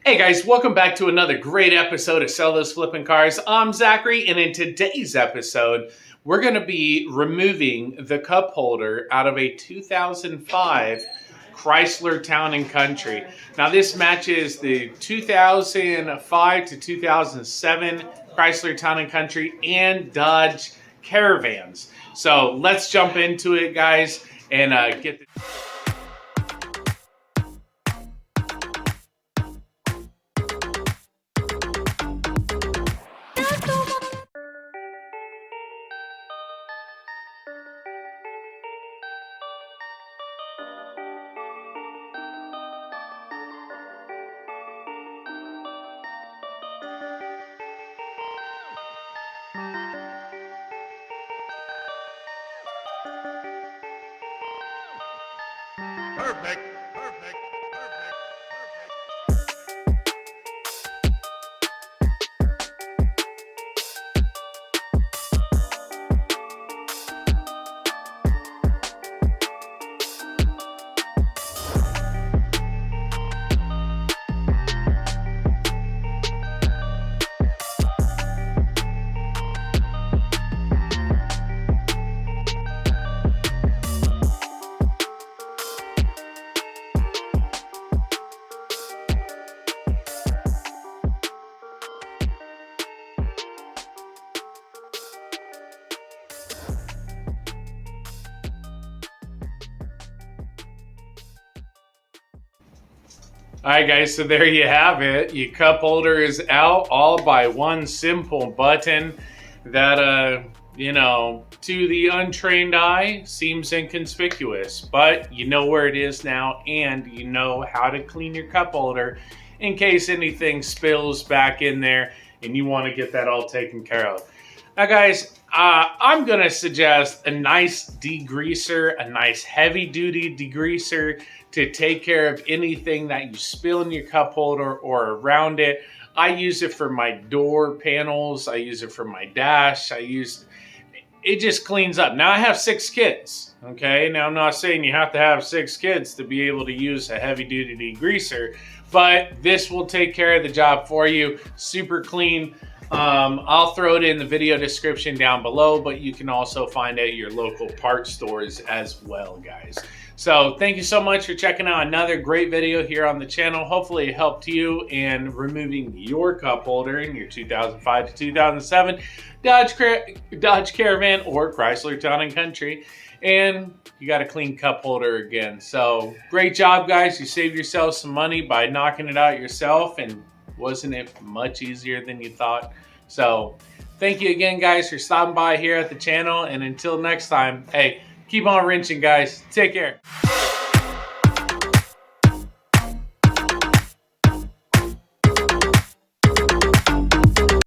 Hey guys, welcome back to another great episode of Sell Those Flipping Cars. I'm Zachary, and in today's episode, we're going to be removing the cup holder out of a 2005 Chrysler Town & Country. Now this matches the 2005 to 2007 Chrysler Town & Country and Dodge Caravans. So let's jump into it, guys, and get the... Perfect. All right, guys, so there you have it. Your cup holder is out all by one simple button that, to the untrained eye seems inconspicuous, but you know where it is now, and you know how to clean your cup holder in case anything spills back in there and you want to get that all taken care of. Now, guys, I'm going to suggest a nice degreaser, a nice heavy-duty degreaser to take care of anything that you spill in your cup holder or around it. I use it for my door panels. I use it for my dash. It just cleans up. Now, I have 6 kids, okay? Now, I'm not saying you have to have 6 kids to be able to use a heavy-duty degreaser, but this will take care of the job for you. Super clean. I'll throw it in the video description down below, but you can also find it at your local parts stores as well, guys. So thank you so much for checking out another great video here on the channel. Hopefully it helped you in removing your cup holder in your 2005 to 2007 Dodge Caravan or Chrysler Town & Country. And you got a clean cup holder again. So great job, guys. You saved yourself some money by knocking it out yourself, and wasn't it much easier than you thought? So thank you again, guys, for stopping by here at the channel. And until next time, hey, keep on wrenching, guys. Take care.